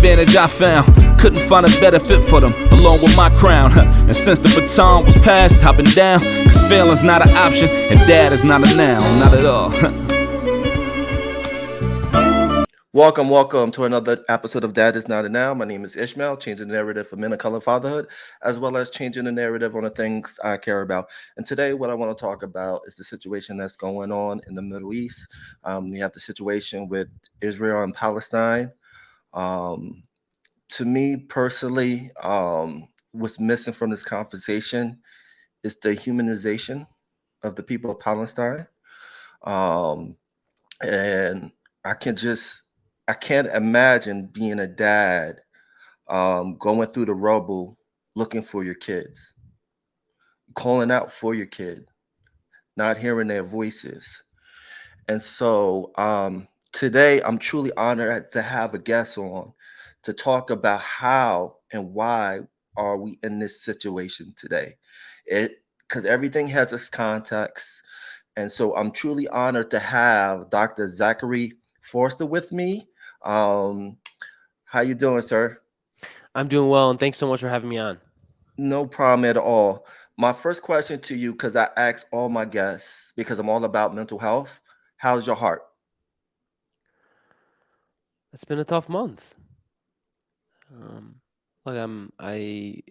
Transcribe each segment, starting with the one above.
advantage I found. Couldn't find a better fit for them, along with my crown. And since the baton was passed, I've been down. Cause failing's not an option, and dad is not a noun, not at all. Welcome to another episode of Dad is Not a Noun. My name is Ishmael, changing the narrative for men of color fatherhood, as well as changing the narrative on the things I care about. And today, what I want to talk about is the situation that's going on in the Middle East. We have the situation with Israel and Palestine. To me personally, what's missing from this conversation is the humanization of the people of Palestine. And I can't imagine being a dad, going through the rubble, looking for your kids, calling out for your kid, not hearing their voices. And so today, I'm truly honored to have a guest on to talk about how and why are we in this situation today. Because everything has its context. And so I'm truly honored to have Dr. Zachary Foster with me. How you doing, sir? I'm doing well, and thanks so much for having me on. No problem at all. My first question to you, because I ask all my guests, because I'm all about mental health. How's your heart? It's been a tough month. I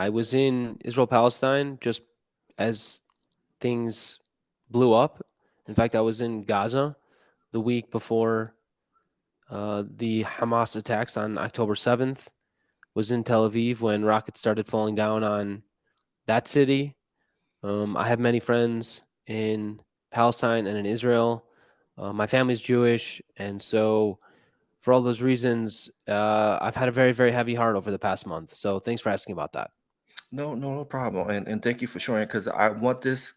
was in Israel, Palestine, just as things blew up. In fact, I was in Gaza the week before the Hamas attacks on October 7th. Was in Tel Aviv when rockets started falling down on that city. I have many friends in Palestine and in Israel. My family's Jewish, and so for all those reasons, I've had a very, very heavy heart over the past month. So thanks for asking about that. No problem. And thank you for sharing, because I want this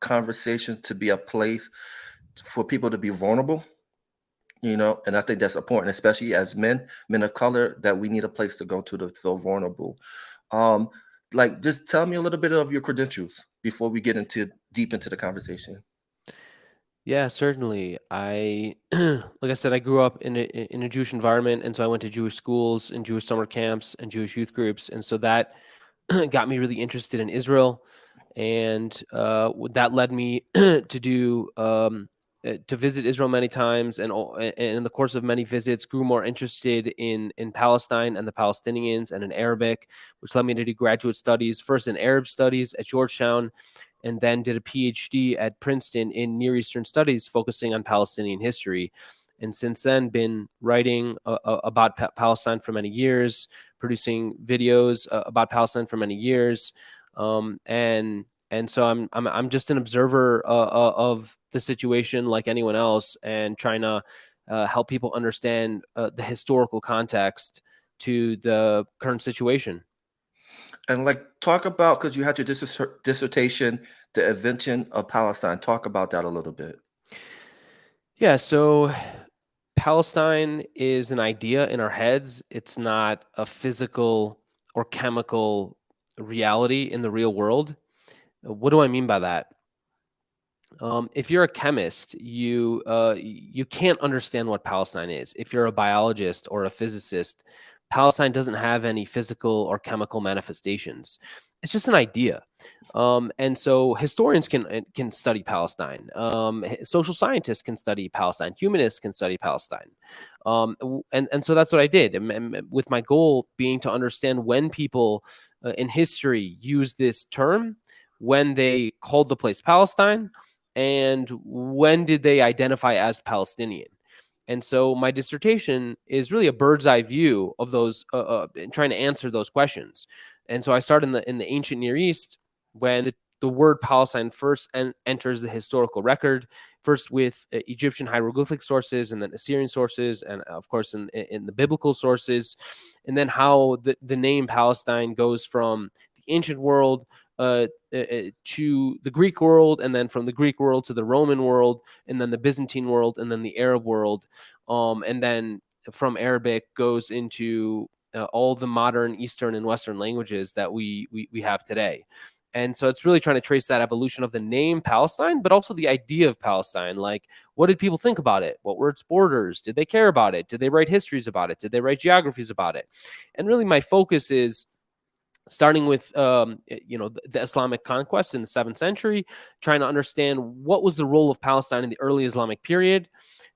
conversation to be a place for people to be vulnerable, and I think that's important, especially as men of color, that we need a place to go to feel vulnerable. Um, just tell me a little bit of your credentials before we get deep into the conversation. Yeah, certainly. Like I said, I grew up in a Jewish environment, and so I went to Jewish schools and Jewish summer camps and Jewish youth groups, and so that got me really interested in Israel, and that led me to visit Israel many times, and in the course of many visits, grew more interested in Palestine and the Palestinians and in Arabic, which led me to do graduate studies, first in Arab studies at Georgetown, and then did a PhD at Princeton in Near Eastern Studies, focusing on Palestinian history. And since then, been writing about Palestine for many years, producing videos about Palestine for many years, and so I'm just an observer of the situation, like anyone else, and trying to help people understand the historical context to the current situation. And talk about, because you had your dissertation, the invention of Palestine. Talk about that a little bit. Yeah, so Palestine is an idea in our heads. It's not a physical or chemical reality in the real world. What do I mean by that? If you're a chemist, you can't understand what Palestine is. If you're a biologist or a physicist, Palestine doesn't have any physical or chemical manifestations. It's just an idea, and so historians can study Palestine. Social scientists can study Palestine. Humanists can study Palestine, and so that's what I did. And with my goal being to understand when people in history use this term, when they called the place Palestine, and when did they identify as Palestinian. And so my dissertation is really a bird's eye view of those, trying to answer those questions. And so I start in the ancient Near East, when the word Palestine first enters the historical record, first with Egyptian hieroglyphic sources, and then Assyrian sources, and of course in the biblical sources, and then how the name Palestine goes from the ancient world to the Greek world, and then from the Greek world to the Roman world, and then the Byzantine world, and then the Arab world, and then from Arabic goes into all the modern Eastern and Western languages that we have today. And so it's really trying to trace that evolution of the name Palestine, but also the idea of Palestine. Like, what did people think about it? What were its borders? Did they care about it? Did they write histories about it? Did they write geographies about it? And really, my focus is starting with the Islamic conquest in the 7th century, trying to understand what was the role of Palestine in the early Islamic period,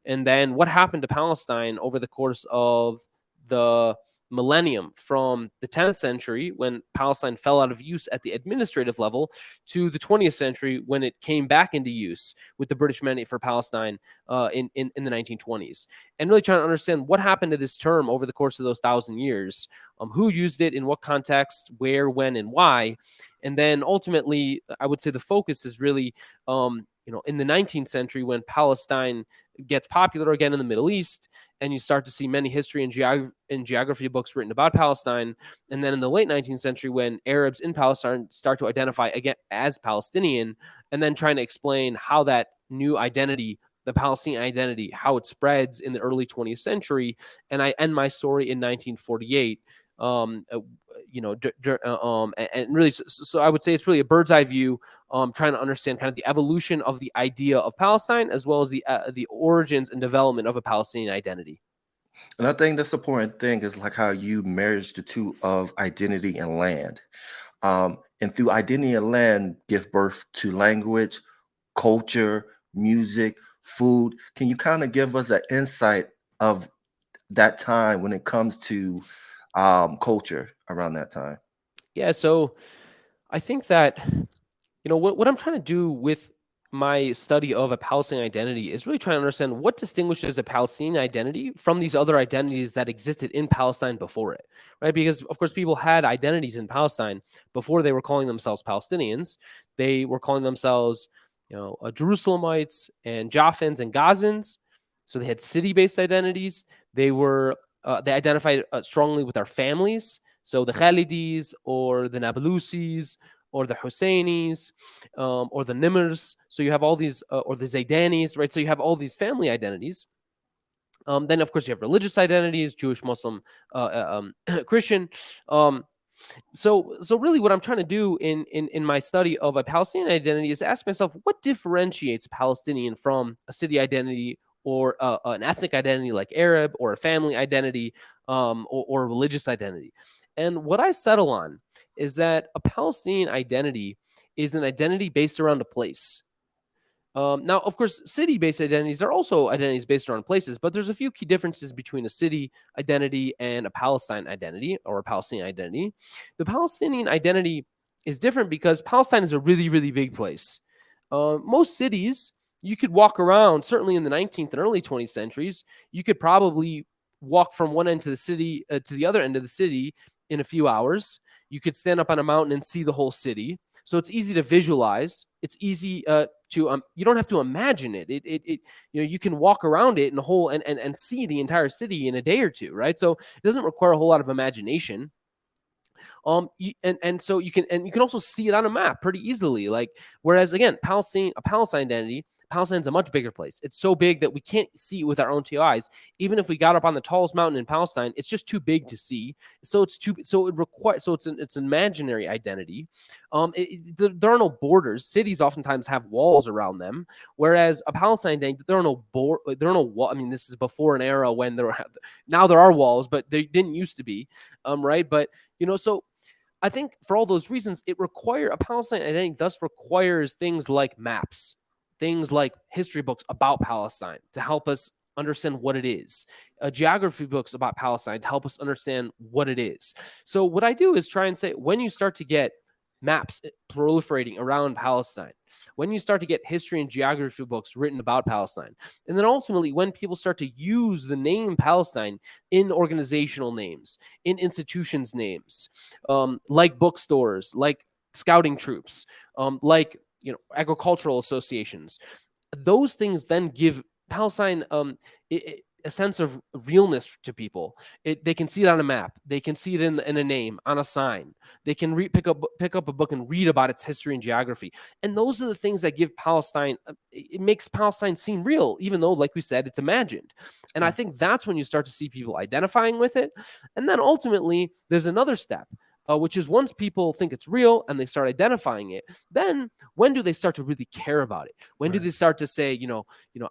and then what happened to Palestine over the course of the millennium, from the 10th century when Palestine fell out of use at the administrative level to the 20th century when it came back into use with the British Mandate for Palestine in the 1920s. And really trying to understand what happened to this term over the course of those 1,000 years, who used it, in what context, where, when, and why. And then ultimately, I would say the focus is really, in the 19th century when Palestine gets popular again in the Middle East, and you start to see many history and geography books written about Palestine. And then in the late 19th century, when Arabs in Palestine start to identify again as Palestinian, and then trying to explain how that new identity, the Palestinian identity, how it spreads in the early 20th century. And I end my story in 1948. And really, so I would say it's really a bird's eye view, trying to understand kind of the evolution of the idea of Palestine, as well as the origins and development of a Palestinian identity. And I think that's the important thing is like how you marriage the two of identity and land. And through identity and land, give birth to language, culture, music, food. Can you kind of give us an insight of that time when it comes to culture around that time? Yeah, so I think that what I'm trying to do with my study of a Palestinian identity is really trying to understand what distinguishes a Palestinian identity from these other identities that existed in Palestine before it, right? Because of course people had identities in Palestine before they were calling themselves Palestinians. They were calling themselves, Jerusalemites and Japhans and Gazans. So they had city-based identities. They identified strongly with their families. So the Khalidis or the Nablusis or the Husseinis, or the Nimrs. So you have all these, or the Zaydanis, right? So you have all these family identities. Then, of course, you have religious identities: Jewish, Muslim, Christian. So really, what I'm trying to do in my study of a Palestinian identity is ask myself, what differentiates a Palestinian from a city identity, or an ethnic identity like Arab, or a family identity, or a religious identity. And what I settle on is that a Palestinian identity is an identity based around a place. Now, of course, city-based identities are also identities based around places, but there's a few key differences between a city identity and a Palestine identity, or a Palestinian identity. The Palestinian identity is different because Palestine is a really, really big place. Most cities, you could walk around, certainly in the 19th and early 20th centuries, you could probably walk from one end to the city to the other end of the city in a few hours. You could stand up on a mountain and see the whole city. So it's easy to visualize. It's easy to you don't have to imagine it. You can walk around it in a whole and see the entire city in a day or two, right? So it doesn't require a whole lot of imagination. So you can also see it on a map pretty easily. Like, whereas again, a Palestine identity, Palestine's a much bigger place. It's so big that we can't see it with our own two eyes. Even if we got up on the tallest mountain in Palestine, it's just too big to see. So it's an imaginary identity. There are no borders. Cities oftentimes have walls around them, whereas a Palestine identity, there are no wall. I mean, this is before an era when now there are walls, but they didn't used to be, right? But so I think for all those reasons, a Palestine identity thus requires things like maps, things like history books about Palestine to help us understand what it is, geography books about Palestine to help us understand what it is. So what I do is try and say, when you start to get maps proliferating around Palestine, when you start to get history and geography books written about Palestine, and then ultimately when people start to use the name Palestine in organizational names, in institutions names, like bookstores, like scouting troops, like agricultural associations, those things then give Palestine a sense of realness to people. They can see it on a map. They can see it in a name, on a sign. They can pick up a book and read about its history and geography. And those are the things that give Palestine, it makes Palestine seem real, even though, like we said, it's imagined. And I think that's when you start to see people identifying with it. And then ultimately, there's another step. which is once people think it's real and they start identifying it, then when do they start to really care about it? When do Right. they start to say,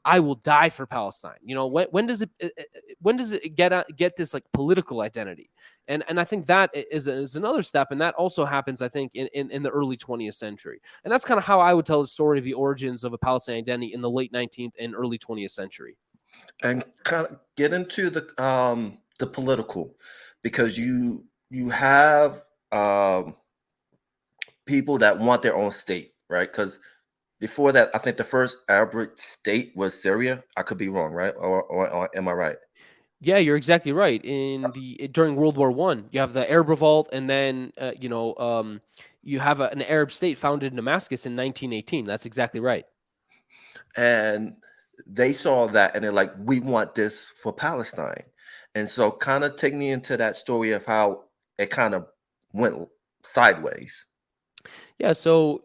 I will die for Palestine? When does it get this like political identity? And I think that is another step, and that also happens, I think, in the early 20th century. And that's kind of how I would tell the story of the origins of a Palestinian identity in the late 19th and early 20th century. And kind of get into the political, because you have people that want their own state, right? Because before that, I think the first Arab state was Syria. I could be wrong, right? Or am I right? Yeah, you're exactly right. During World War One, you have the Arab Revolt, and then you have an Arab state founded in Damascus in 1918. That's exactly right. And they saw that and they're like, we want this for Palestine. And so kind of take me into that story of how it kind of went sideways. Yeah. So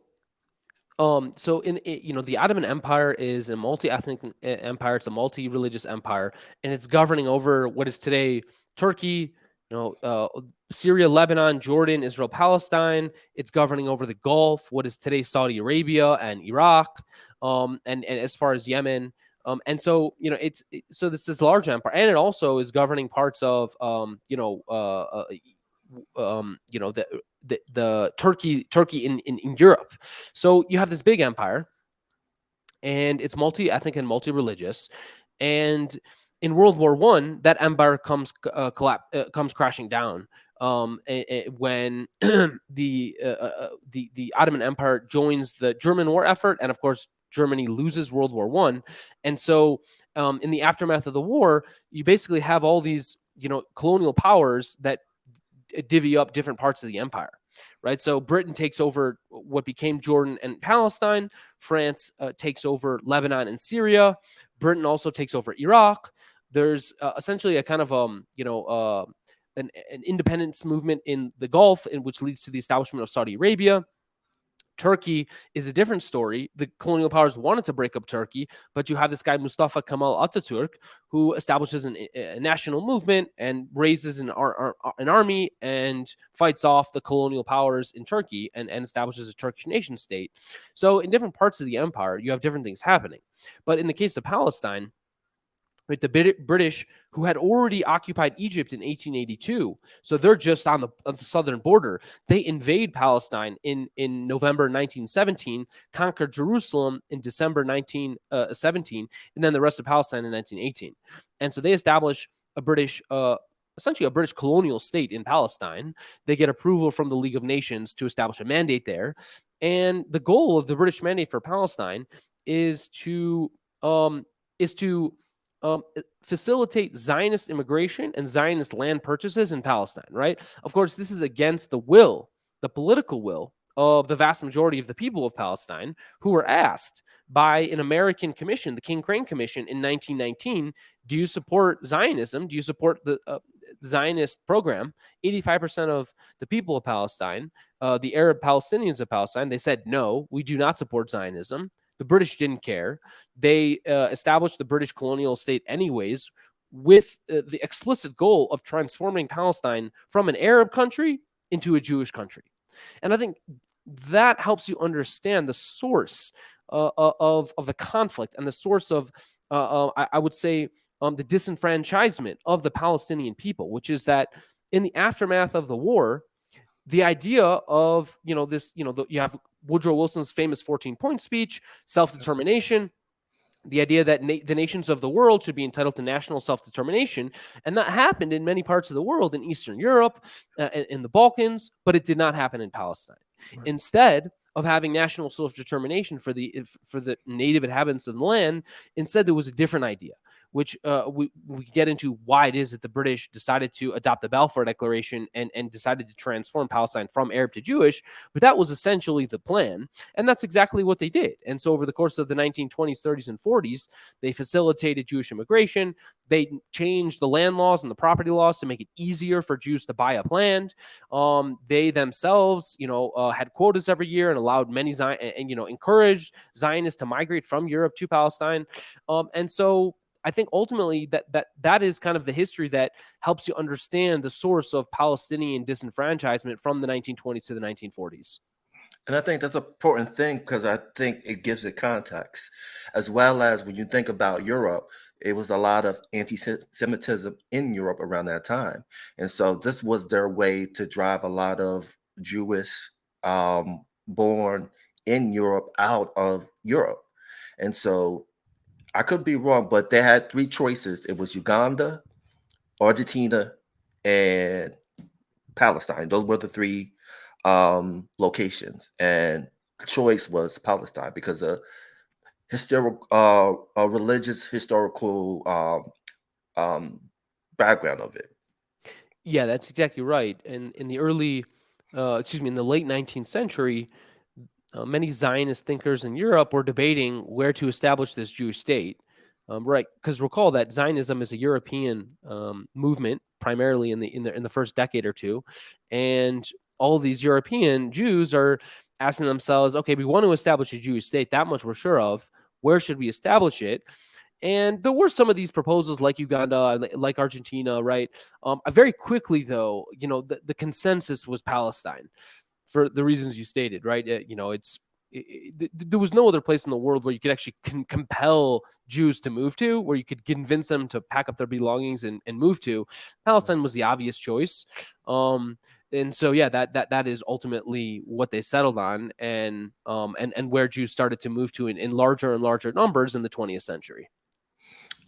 the Ottoman Empire is a multi-ethnic empire. It's a multi-religious empire, and it's governing over what is today Turkey, Syria, Lebanon, Jordan, Israel, Palestine. It's governing over the Gulf, what is today Saudi Arabia and Iraq, and as far as Yemen. So this large empire, and it also is governing parts of the Turkey in Europe. So you have this big empire, and it's multi-ethnic and multi-religious. And in World War One, that empire comes crashing down when the Ottoman Empire joins the German war effort, and of course Germany loses World War One. And so in the aftermath of the war, you basically have all these colonial powers that divvy up different parts of the empire, right? So Britain takes over what became Jordan and Palestine. France takes over Lebanon and Syria. Britain also takes over Iraq. There's essentially a kind of an independence movement in the Gulf, which leads to the establishment of Saudi Arabia. Turkey is a different story. The colonial powers wanted to break up Turkey, but you have this guy Mustafa Kemal Ataturk, who establishes a national movement and raises an army and fights off the colonial powers in Turkey and establishes a Turkish nation state. So in different parts of the empire, you have different things happening. But in the case of Palestine, right, the British, who had already occupied Egypt in 1882, so they're just on the southern border. They invade Palestine in November 1917, conquered Jerusalem in December 1917, and then the rest of Palestine in 1918. And so they establish essentially a British colonial state in Palestine. They get approval from the League of Nations to establish a mandate there, and the goal of the British mandate for Palestine is to facilitate Zionist immigration and Zionist land purchases in Palestine, right? Of course, this is against the political will of the vast majority of the people of Palestine, who were asked by an American commission, the King Crane Commission in 1919, do you support Zionism? Do you support the Zionist program? 85% of the people of Palestine, the Arab Palestinians of Palestine, they said, no, we do not support Zionism. The British didn't care. They established the British colonial state anyways, with the explicit goal of transforming Palestine from an Arab country into a Jewish country. And I think that helps you understand the source of the conflict and the source of, I would say, the disenfranchisement of the Palestinian people, which is that in the aftermath of the war, the idea of, you have Woodrow Wilson's famous 14-point speech, self-determination, the idea that the nations of the world should be entitled to national self-determination. And that happened in many parts of the world, in Eastern Europe, in the Balkans, but it did not happen in Palestine. Right. Instead of having national self-determination for the native inhabitants of the land, instead there was a different idea, which we get into why it is that the British decided to adopt the Balfour Declaration and decided to transform Palestine from Arab to Jewish. But that was essentially the plan, and that's exactly what they did. And so over the course of the 1920s, 30s, and 40s, they facilitated Jewish immigration. They changed the land laws and the property laws to make it easier for Jews to buy up land. They themselves, had quotas every year and allowed many encouraged Zionists to migrate from Europe to Palestine. And so I think ultimately that is kind of the history that helps you understand the source of Palestinian disenfranchisement from the 1920s to the 1940s. And I think that's an important thing because I think it gives it context, as well as when you think about Europe, it was a lot of anti-Semitism in Europe around that time. And so this was their way to drive a lot of Jewish born in Europe out of Europe. And so I could be wrong, but they had three choices. It was Uganda, Argentina, and Palestine. Those were the three locations, and the choice was Palestine because of historical, a religious historical background of it. Yeah, that's exactly right. And in the in the late 19th century, many Zionist thinkers in Europe were debating where to establish this Jewish state. Right, because recall that Zionism is a European movement, primarily in the first decade or two, and all of these European Jews are asking themselves, okay, we want to establish a Jewish state. That much we're sure of. Where should we establish it? And there were some of these proposals, like Uganda, like Argentina, right? Very quickly, though, the consensus was Palestine for the reasons you stated, right? There was no other place in the world where you could actually compel Jews to move to, where you could convince them to pack up their belongings and move to. Palestine was the obvious choice. And so, yeah, that is ultimately what they settled on, and where Jews started to move to in larger and larger numbers in the 20th century.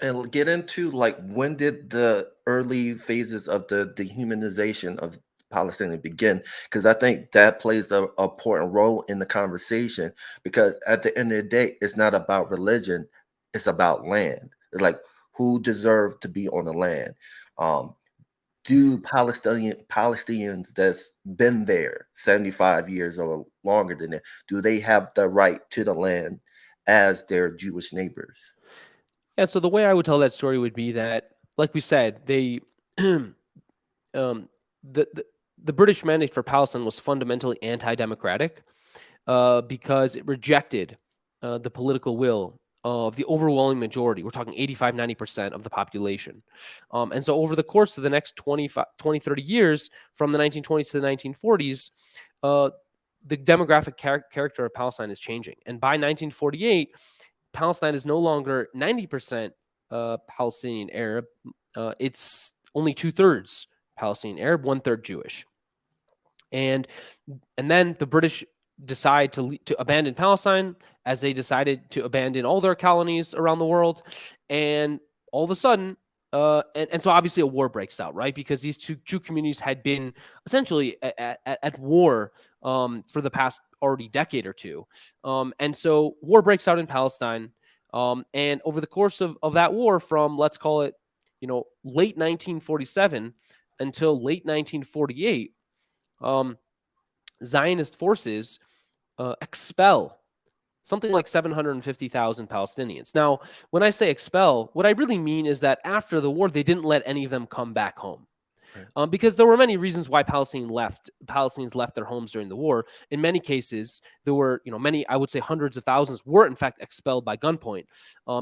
And get into like when did the early phases of the dehumanization of Palestinian begin? Because I think that plays an important role in the conversation. Because at the end of the day, it's not about religion; it's about land. It's like who deserved to be on the land. Do Palestinians that's been there 75 years or longer than that, do they have the right to the land as their Jewish neighbors? Yeah, so the way I would tell that story would be that, like we said, they um, the British mandate for Palestine was fundamentally anti-democratic because it rejected the political will of the overwhelming majority. We're talking 85-90% of the population. And so over the course of the next 20, 30 years, from the 1920s to the 1940s, the demographic character of Palestine is changing. And by 1948, Palestine is no longer 90% Palestinian Arab. It's only 2/3 Palestinian Arab, 1/3 Jewish. And then the British decide to abandon Palestine, as they decided to abandon all their colonies around the world. And all of a sudden, and so obviously a war breaks out, right? Because these two communities had been essentially at war for the past already decade or two. And so war breaks out in Palestine. And over the course of that war, from, let's call it, late 1947 until late 1948, Zionist forces expel something like 750,000 Palestinians. Now, when I say expel, what I really mean is that after the war, they didn't let any of them come back home. Right. Because there were many reasons why Palestinians left their homes during the war. In many cases, there were, many, I would say hundreds of thousands were in fact expelled by gunpoint,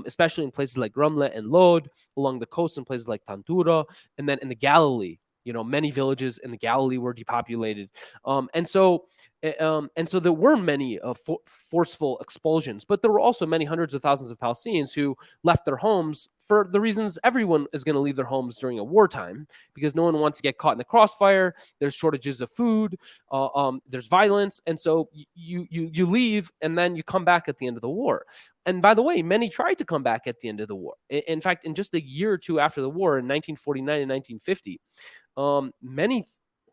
especially in places like Ramla and Lod, along the coast in places like Tantura, and then in the Galilee. Many villages in the Galilee were depopulated. And so there were many forceful expulsions, but there were also many hundreds of thousands of Palestinians who left their homes for the reasons everyone is going to leave their homes during a wartime, because no one wants to get caught in the crossfire. There's shortages of food. There's violence. And so you leave, and then you come back at the end of the war. And by the way, many tried to come back at the end of the war. In fact, in just a year or two after the war, in 1949 and 1950, many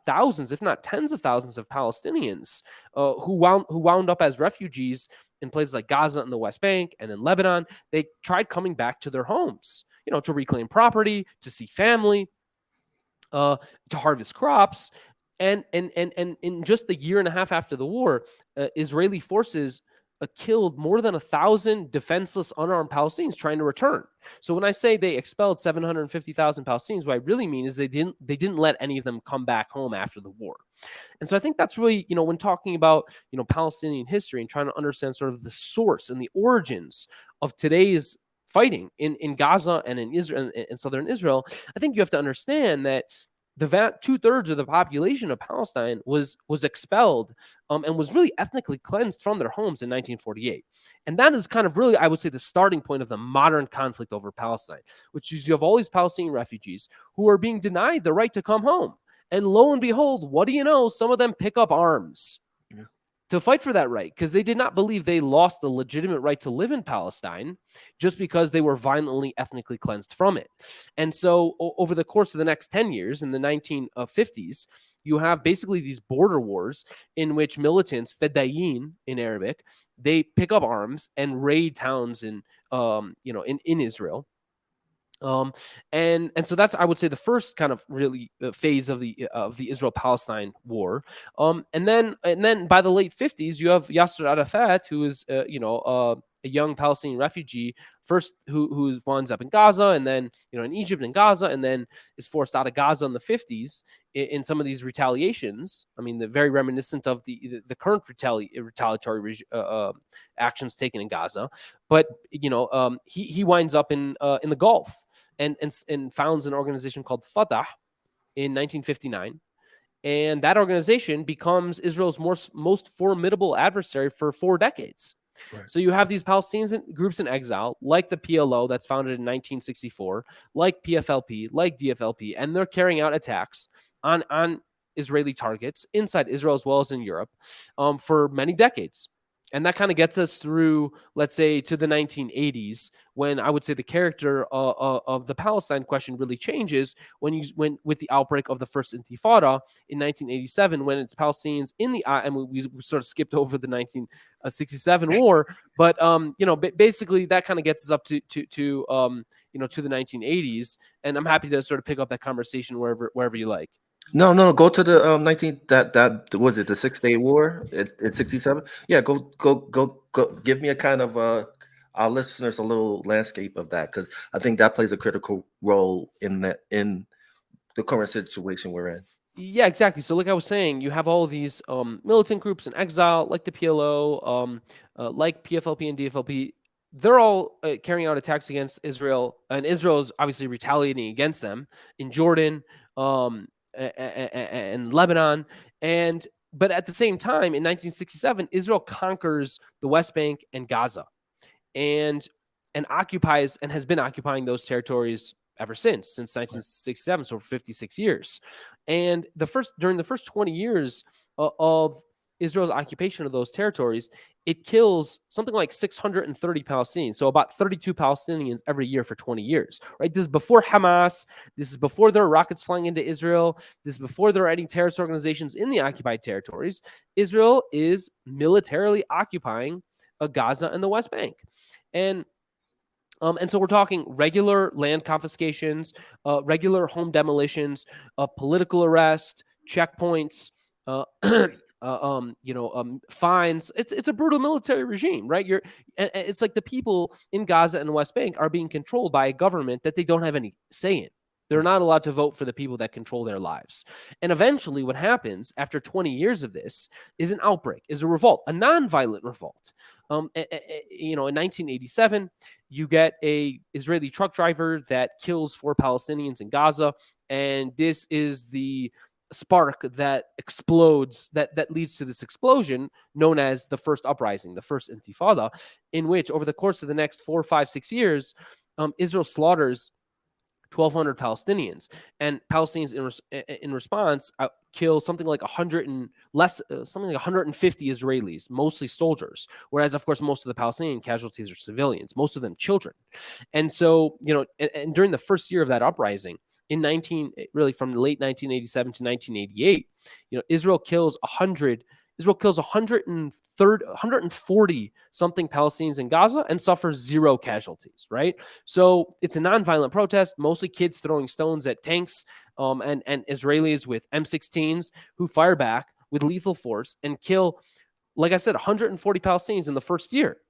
thousands, if not tens of thousands, of Palestinians who wound up as refugees in places like Gaza and the West Bank and in Lebanon. They tried coming back to their homes, to reclaim property, to see family, to harvest crops. And in just a year and a half after the war, Israeli forces killed more than 1,000 defenseless, unarmed Palestinians trying to return. So when I say they expelled 750,000 Palestinians, what I really mean is they didn't let any of them come back home after the war. And so I think that's really, when talking about, Palestinian history and trying to understand sort of the source and the origins of today's fighting in Gaza and in Israel, in southern Israel, I think you have to understand that the 2/3 of the population of Palestine was expelled and was really ethnically cleansed from their homes in 1948. And that is kind of really, I would say, the starting point of the modern conflict over Palestine, which is you have all these Palestinian refugees who are being denied the right to come home. And lo and behold, what do you know? Some of them pick up arms to fight for that right, because they did not believe they lost the legitimate right to live in Palestine just because they were violently ethnically cleansed from it. And so over the course of the next 10 years, in the 1950s, you have basically these border wars in which militants, fedayeen in Arabic, they pick up arms and raid towns in Israel. And so that's, I would say, the first kind of really phase of the Israel-Palestine war. And then by the late 50s, you have Yasser Arafat, who is a young Palestinian refugee, first who winds up in Gaza, and then in Egypt and Gaza, and then is forced out of Gaza in the 50s in some of these retaliations. I mean, they're very reminiscent of the current retaliatory actions taken in Gaza. But he winds up in the Gulf and founds an organization called Fatah in 1959. And that organization becomes Israel's most formidable adversary for 4 decades. Right. So you have these Palestinian groups in exile, like the PLO that's founded in 1964, like PFLP, like DFLP, and they're carrying out attacks on Israeli targets inside Israel as well as in Europe for many decades. And that kind of gets us through, let's say, to the 1980s, when I would say the character of the Palestine question really changes when with the outbreak of the first Intifada in 1987, when it's Palestinians in the and we sort of skipped over the 1967 war, but basically that kind of gets us up to the 1980s, and I'm happy to sort of pick up that conversation wherever you like. No, go to the 19 that was it, the 6-Day War at 67. Yeah, go. Give me a kind of our listeners a little landscape of that, because I think that plays a critical role in the current situation we're in. Yeah, exactly. So like I was saying, you have all of these militant groups in exile, like the PLO, like PFLP and DFLP. They're all carrying out attacks against Israel, and Israel is obviously retaliating against them in Jordan, and Lebanon. But at the same time, in 1967, Israel conquers the West Bank and Gaza and occupies and has been occupying those territories ever since 1967, so for 56 years. And during the first 20 years of Israel's occupation of those territories, it kills something like 630 Palestinians, so about 32 Palestinians every year for 20 years, right? This is before Hamas. This is before there are rockets flying into Israel. This is before there are any terrorist organizations in the occupied territories. Israel is militarily occupying Gaza and the West Bank. And so we're talking regular land confiscations, regular home demolitions, political arrest, checkpoints, fines. It's a brutal military regime, right? It's like the people in Gaza and the West Bank are being controlled by a government that they don't have any say in. They're not allowed to vote for the people that control their lives. And eventually what happens after 20 years of this is an outbreak, is a revolt, a nonviolent revolt. In 1987, you get a Israeli truck driver that kills 4 Palestinians in Gaza. And this is the spark that explodes, that leads to this explosion known as the first uprising, the first Intifada, in which over the course of the next 4, 5, 6 years, Israel slaughters 1,200 Palestinians, and Palestinians in response kill something like 150 Israelis, mostly soldiers. Whereas, of course, most of the Palestinian casualties are civilians, most of them children. And so, and during the first year of that uprising, from the late 1987 to 1988, Israel kills 140 something Palestinians in Gaza and suffers 0 casualties, right? So it's a nonviolent protest, mostly kids throwing stones at tanks, and Israelis with M16s who fire back with lethal force and kill, like I said, 140 Palestinians in the first year.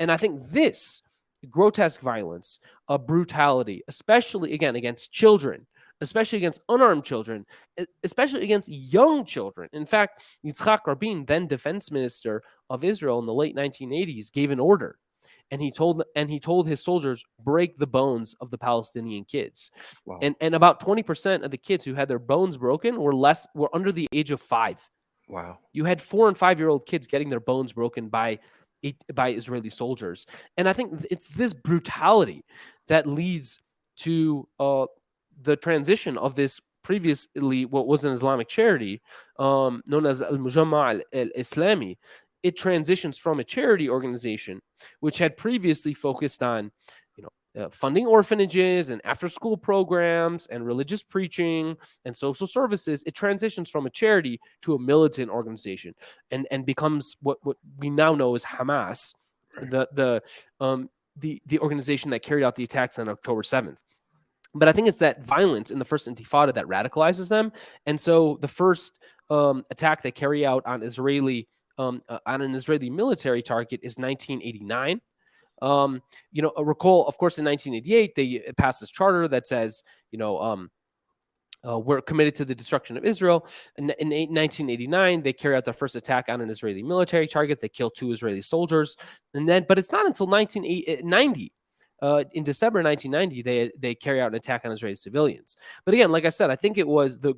And I think this grotesque violence, brutality, especially again against children, especially against unarmed children, especially against young children. In fact, Yitzhak Rabin, then defense minister of Israel in the late 1980s, gave an order. and he told his soldiers, break the bones of the Palestinian kids. Wow. And about 20% of the kids who had their bones broken were under the age of 5. Wow. You had 4 and 5-year-old kids getting their bones broken by Israeli soldiers. And I think it's this brutality that leads to the transition of this previously what was an Islamic charity known as Al-Mujamma al-Islami. It transitions from a charity organization which had previously focused on funding orphanages and after-school programs and religious preaching and social services. It transitions from a charity to a militant organization and becomes what we now know as Hamas, the organization that carried out the attacks on October 7th. But I think it's that violence in the first Intifada that radicalizes them. And so the first attack they carry out on on an Israeli military target is 1989. Recall, of course, in 1988, they passed this charter that says, we're committed to the destruction of Israel. In 1989, they carry out their first attack on an Israeli military target. They kill 2 Israeli soldiers. But it's not until 1990, in December 1990, they carry out an attack on Israeli civilians. But again, like I said, I think it was the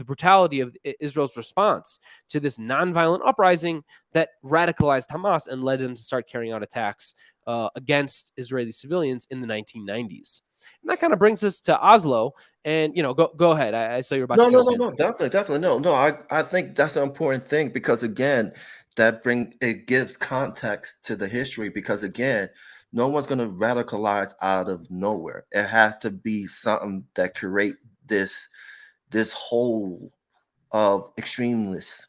brutality of Israel's response to this nonviolent uprising that radicalized Hamas and led them to start carrying out attacks against Israeli civilians in the 1990s. And that kind of brings us to Oslo. And go ahead. I saw you're about to jump in. No, definitely, no. I think that's an important thing because again, it gives context to the history because again, no one's going to radicalize out of nowhere. It has to be something that create this whole of extremeness,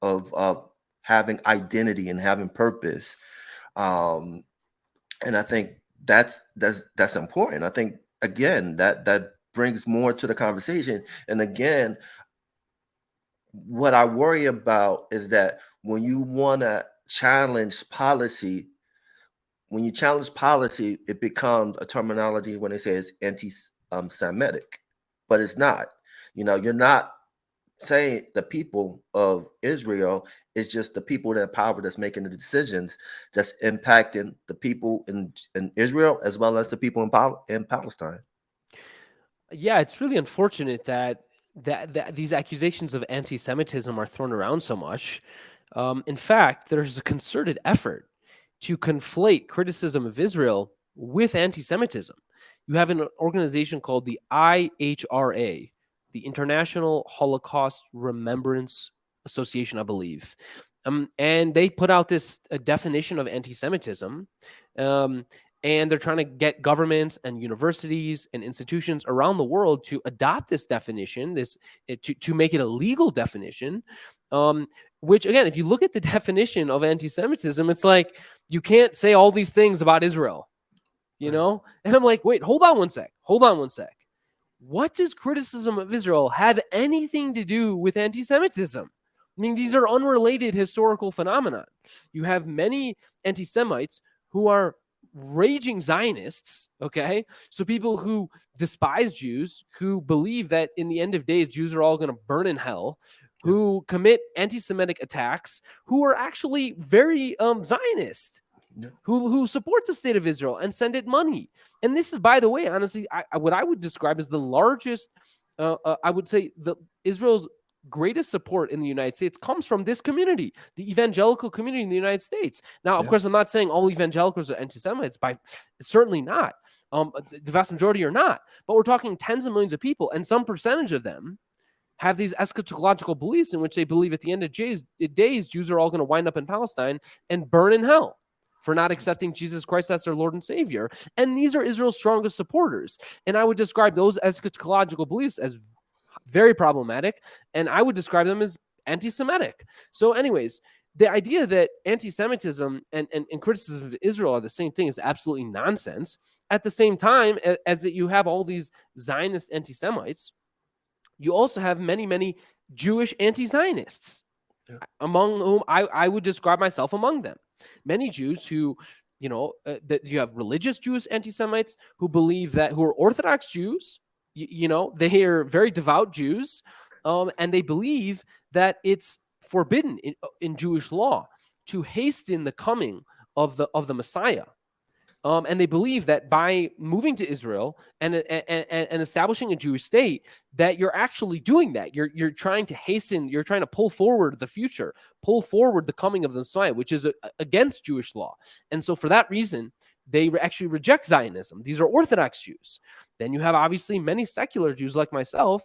of having identity and having purpose. And I think that's important. I think again that brings more to the conversation. And again, what I worry about is that when you want to challenge policy. When you challenge policy, it becomes a terminology when they say it's anti-Semitic, but it's not. You're not saying the people of Israel. It's just the people in power that's making the decisions that's impacting the people in Israel as well as the people in Palestine. Yeah, it's really unfortunate that these accusations of anti-Semitism are thrown around so much. In fact, there's a concerted effort to conflate criticism of Israel with anti-Semitism. You have an organization called the IHRA, the International Holocaust Remembrance Association, I believe. And they put out this definition of anti-Semitism. And they're trying to get governments and universities and institutions around the world to adopt this definition, to make it a legal definition. Which, again, if you look at the definition of anti-Semitism, it's like you can't say all these things about Israel, And I'm like, wait, hold on one sec. What does criticism of Israel have anything to do with anti-Semitism? I mean, these are unrelated historical phenomena. You have many anti-Semites who are raging Zionists, okay? So people who despise Jews, who believe that in the end of days, Jews are all going to burn in hell, who commit anti-Semitic attacks, who are actually very Zionist, who support the state of Israel and send it money. And this is, by the way, honestly, what I would describe as the largest, I would say Israel's greatest support in the United States comes from this community, the evangelical community in the United States. Now, of course, I'm not saying all evangelicals are anti-Semites, certainly not. The vast majority are not, but we're talking tens of millions of people, and some percentage of them have these eschatological beliefs in which they believe at the end of days, Jews are all going to wind up in Palestine and burn in hell for not accepting Jesus Christ as their Lord and Savior. And these are Israel's strongest supporters. And I would describe those eschatological beliefs as very problematic, and I would describe them as anti-Semitic. So anyways, the idea that anti-Semitism and criticism of Israel are the same thing is absolutely nonsense. At the same time as that you have all these Zionist anti-Semites, you also have many, many Jewish anti-Zionists, among whom I would describe myself among them. Many Jews who, that you have religious Jewish anti-Semites who believe that, who are Orthodox Jews, they are very devout Jews, and they believe that it's forbidden in Jewish law to hasten the coming of the Messiah. And they believe that by moving to Israel and establishing a Jewish state, that you're actually doing that. You're trying to hasten, you're trying to pull forward the future, pull forward the coming of the Messiah, which is against Jewish law. And so for that reason, they actually reject Zionism. These are Orthodox Jews. Then you have obviously many secular Jews like myself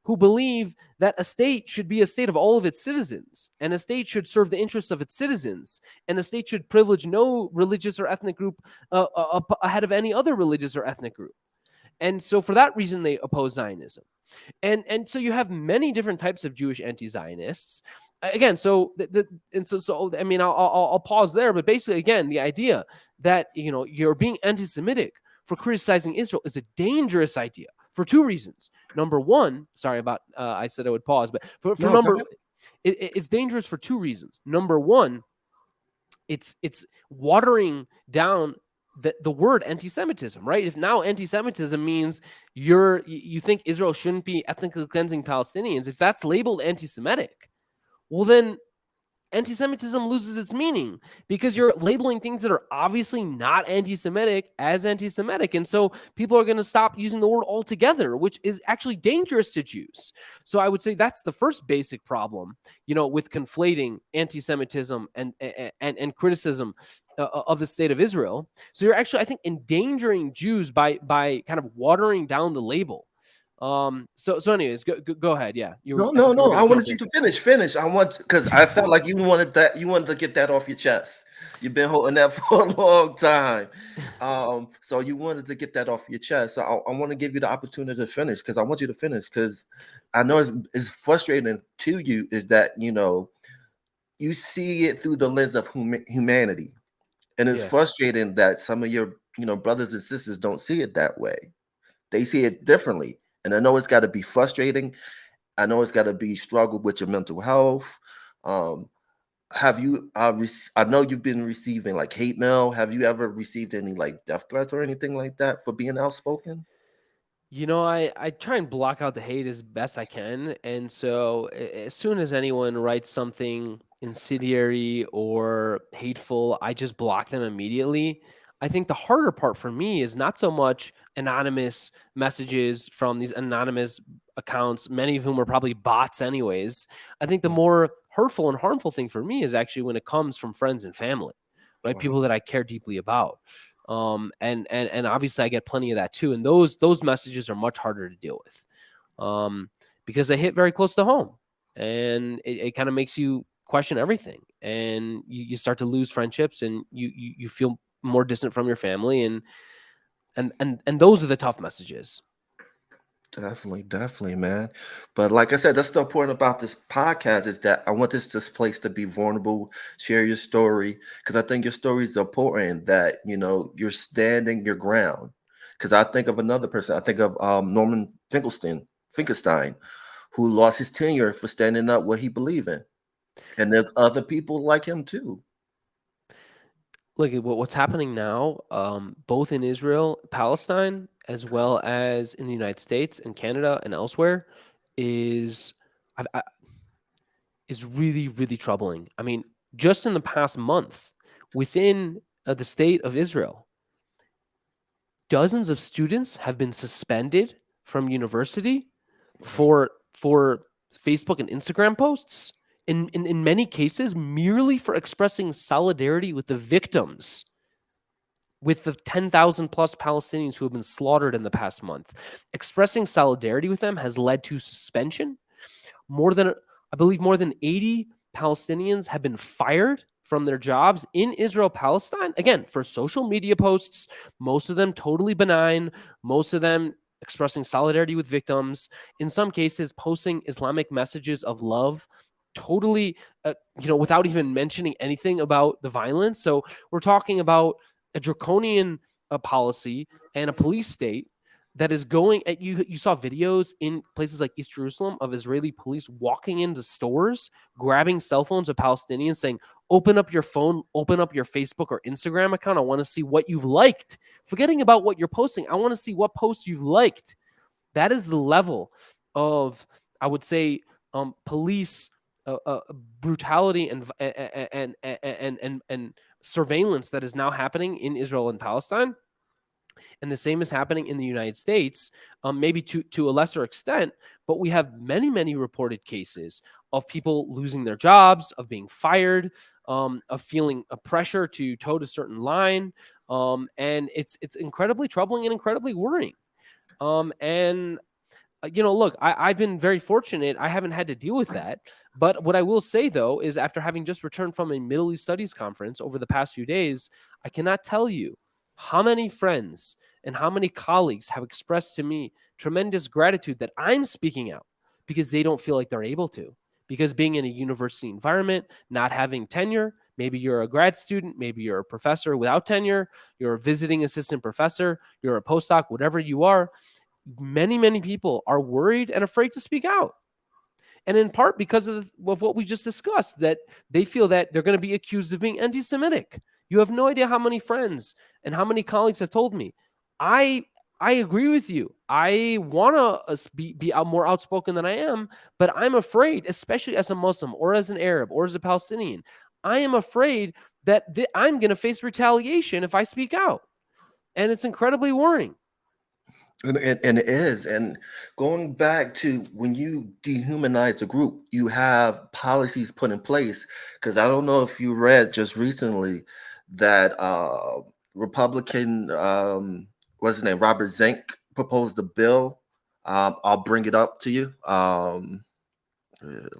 who believe that a state should be a state of all of its citizens, and a state should serve the interests of its citizens, and a state should privilege no religious or ethnic group ahead of any other religious or ethnic group. And so for that reason, they oppose Zionism. And so you have many different types of Jewish anti-Zionists. Again, so I mean, I'll pause there, but basically, again, the idea that you're being anti-Semitic for criticizing Israel is a dangerous idea for two reasons. Number one, sorry about I said I would pause, but it's dangerous for two reasons. Number one, it's watering down the word anti-Semitism, right? If now anti-Semitism means you think Israel shouldn't be ethnically cleansing Palestinians, if that's labeled anti-Semitic, well then anti-Semitism loses its meaning because you're labeling things that are obviously not anti-Semitic as anti-Semitic. And so people are going to stop using the word altogether, which is actually dangerous to Jews. So I would say that's the first basic problem, with conflating anti-Semitism and criticism of the state of Israel. So you're actually, I think, endangering Jews by kind of watering down the label. So anyways, go ahead. Yeah. No. I wanted you to finish. Because I felt like you wanted to get that off your chest. You've been holding that for a long time. So you wanted to get that off your chest. So I want to give you the opportunity to finish, because I want you to finish, because I know it's frustrating to you, is that, you see it through the lens of humanity. And it's frustrating that some of your, brothers and sisters don't see it that way. They see it differently. And I know it's got to be frustrating. I know it's got to be struggled with your mental health. Have you? I know you've been receiving like hate mail. Have you ever received any like death threats or anything like that for being outspoken? I try and block out the hate as best I can. And so as soon as anyone writes something incendiary or hateful, I just block them immediately. I think the harder part for me is not so much anonymous messages from these anonymous accounts, many of whom are probably bots anyways. I think the more hurtful and harmful thing for me is actually when it comes from friends and family, right? People that I care deeply about. And obviously I get plenty of that too. And those messages are much harder to deal with, because they hit very close to home, and it kind of makes you question everything, and you start to lose friendships, and you feel more distant from your family, and those are the tough messages. Definitely, man. But like I said, that's the important about this podcast, is that I want this place to be vulnerable, share your story, because I think your story is important, that, you're standing your ground. Because I think of another person. I think of Norman Finkelstein, who lost his tenure for standing up what he believed in. And there's other people like him too. Look at what's happening now, both in Israel, Palestine, as well as in the United States and Canada and elsewhere, is really, really troubling. I mean, just in the past month, within the state of Israel, dozens of students have been suspended from university for Facebook and Instagram posts. In many cases, merely for expressing solidarity with the victims, with the 10,000 plus Palestinians who have been slaughtered in the past month. Expressing solidarity with them has led to suspension. I believe more than 80 Palestinians have been fired from their jobs in Israel, Palestine, again, for social media posts, most of them totally benign, most of them expressing solidarity with victims, in some cases posting Islamic messages of love, totally, without even mentioning anything about the violence. So we're talking about a draconian policy and a police state that is going at you. You saw videos in places like East Jerusalem of Israeli police walking into stores, grabbing cell phones of Palestinians, saying, open up your phone, open up your Facebook or Instagram account. I want to see what you've liked. Forgetting about what you're posting, I want to see what posts you've liked. That is the level of, I would say, police brutality and surveillance that is now happening in Israel and Palestine, and the same is happening in the United States, maybe to a lesser extent. But we have many reported cases of people losing their jobs, of being fired, of feeling a pressure to toe a certain line, and it's incredibly troubling and incredibly worrying. And look, I've been very fortunate. I haven't had to deal with that. But what I will say, though, is after having just returned from a Middle East Studies conference over the past few days, I cannot tell you how many friends and how many colleagues have expressed to me tremendous gratitude that I'm speaking out because they don't feel like they're able to. Because being in a university environment, not having tenure, maybe you're a grad student, maybe you're a professor without tenure, you're a visiting assistant professor, you're a postdoc, whatever you are, many people are worried and afraid to speak out. And in part because of what we just discussed, that they feel that they're going to be accused of being anti-Semitic. You have no idea how many friends and how many colleagues have told me, I agree with you. I want to be more outspoken than I am, but I'm afraid, especially as a Muslim or as an Arab or as a Palestinian, I am afraid that I'm going to face retaliation if I speak out. And it's incredibly worrying. And it is. And going back to when you dehumanize the group, you have policies put in place. Because I don't know if you read just recently that Republican, what's his name, Robert Zink proposed a bill. I'll bring it up to you.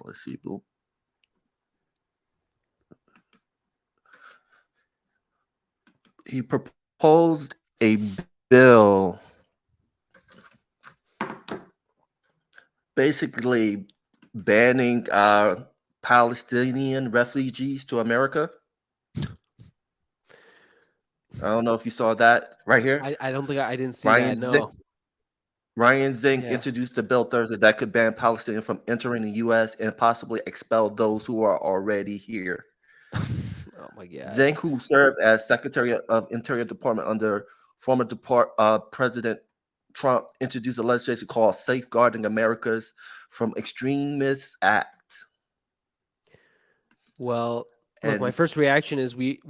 Let's see. He proposed a bill basically banning Palestinian refugees to America. I don't know if you saw that right here. I don't think I didn't see Ryan that. Zink, No. Ryan Zink Yeah. introduced a bill Thursday that could ban Palestinians from entering the U.S. and possibly expel those who are already here. Oh my God. Zink, who served as Secretary of Interior Department under former President Trump, introduced a legislation called Safeguarding Americans from Extremists Act. Well, look, my And first reaction is we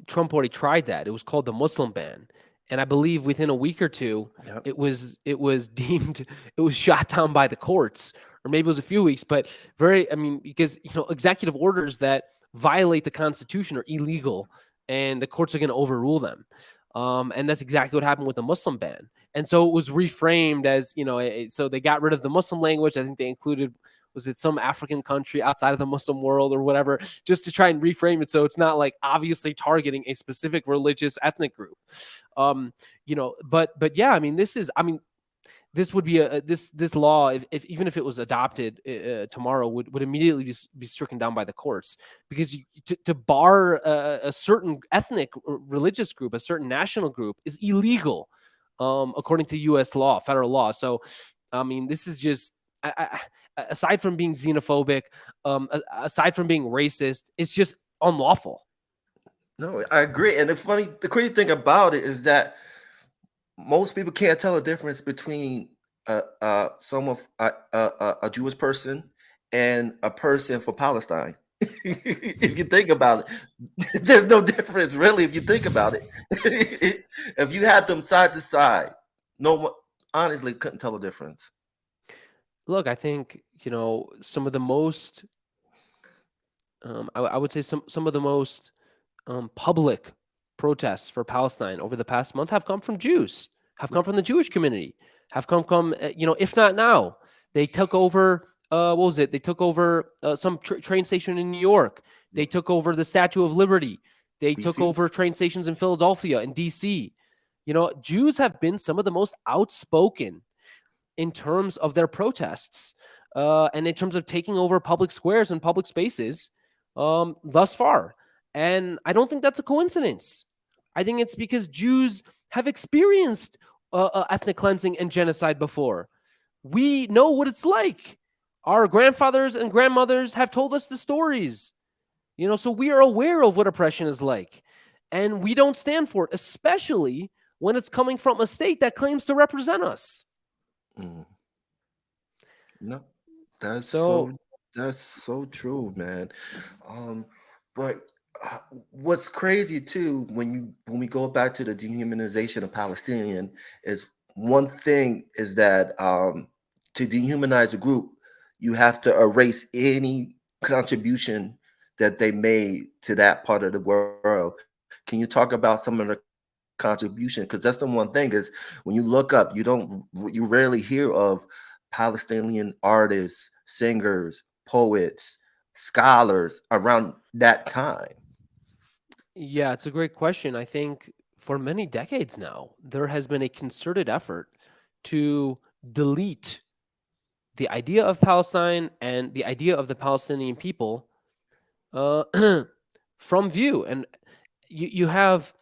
Trump already tried that. It was called the Muslim ban. And I believe within a week or two, yep. it was deemed, it was shot down by the courts, or maybe it was a few weeks, but because executive orders that violate the Constitution are illegal, and the courts are going to overrule them. And that's exactly what happened with the Muslim ban. And so it was reframed as, so they got rid of the Muslim language. I think they included, was it some African country outside of the Muslim world or whatever, just to try and reframe it so it's not like obviously targeting a specific religious ethnic group. But yeah, this would be this law, if even if it was adopted tomorrow, would immediately be stricken down by the courts, because to bar a certain ethnic or religious group, a certain national group, is illegal according to U.S. law, federal law. So, this is just, aside from being xenophobic, aside from being racist, it's just unlawful. No, I agree. And the crazy thing about it is that most people can't tell the difference between a Jewish person and a person from Palestine. If you think about it, there's no difference really. If you think about it, if you had them side to side, no one honestly couldn't tell the difference. Look, I think some of the most, I would say some of the most public protests for Palestine over the past month have come from Jews, have come from the Jewish community, have come from, if not now, they took over, what was it? They took over some train station in New York. They took over the Statue of Liberty. They took over train stations in Philadelphia and DC. Jews have been some of the most outspoken in terms of their protests and in terms of taking over public squares and public spaces thus far. And I don't think that's a coincidence. I think it's because Jews have experienced ethnic cleansing and genocide before. We know what it's like. Our grandfathers and grandmothers have told us the stories. So we are aware of what oppression is like. And we don't stand for it, especially when it's coming from a state that claims to represent us. No, that's so true, man. But What's crazy too, when we go back to the dehumanization of Palestinian, is one thing is that to dehumanize a group, you have to erase any contribution that they made to that part of the world. Can you talk about some of the contribution? Because that's the one thing is when you look up, you rarely hear of Palestinian artists, singers, poets, scholars around that time. Yeah, it's a great question. I think for many decades now, there has been a concerted effort to delete the idea of Palestine and the idea of the Palestinian people uh, from view. And you have,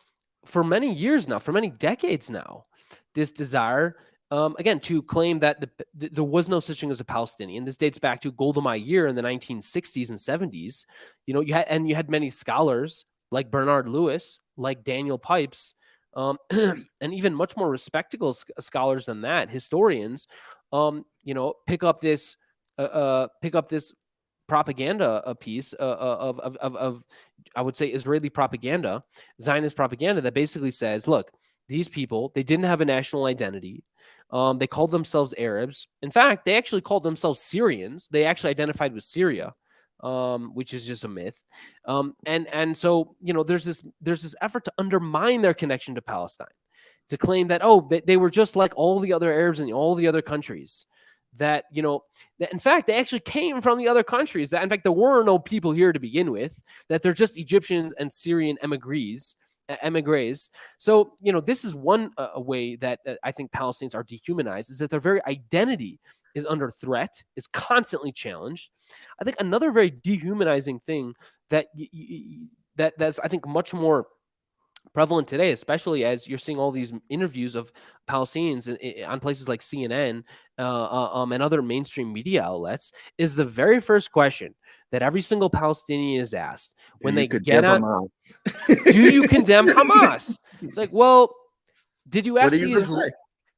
for many years now, for many decades now, this desire, again, to claim that there was no such thing as a Palestinian. This dates back to Golda Meir in the 1960s and 70s. You had many scholars like Bernard Lewis, like Daniel Pipes, and even much more respectable scholars than that, historians, pick up this propaganda a piece of I would say Israeli propaganda, Zionist propaganda that basically says, look, these people, they didn't have a national identity. They called themselves Arabs. In fact, they actually called themselves Syrians. They actually identified with Syria, which is just a myth. And so there's this effort to undermine their connection to Palestine, to claim that they were just like all the other Arabs in all the other countries. That that in fact they actually came from the other countries. That in fact there were no people here to begin with. That they're just Egyptians and Syrian emigres. So this is one way that I think Palestinians are dehumanized, is that their very identity is under threat, is constantly challenged. I think another very dehumanizing thing that that's I think much more prevalent today, especially as you're seeing all these interviews of Palestinians on places like CNN and other mainstream media outlets, is the very first question that every single Palestinian is asked when they get on: do you condemn Hamas? It's like, well, did you ask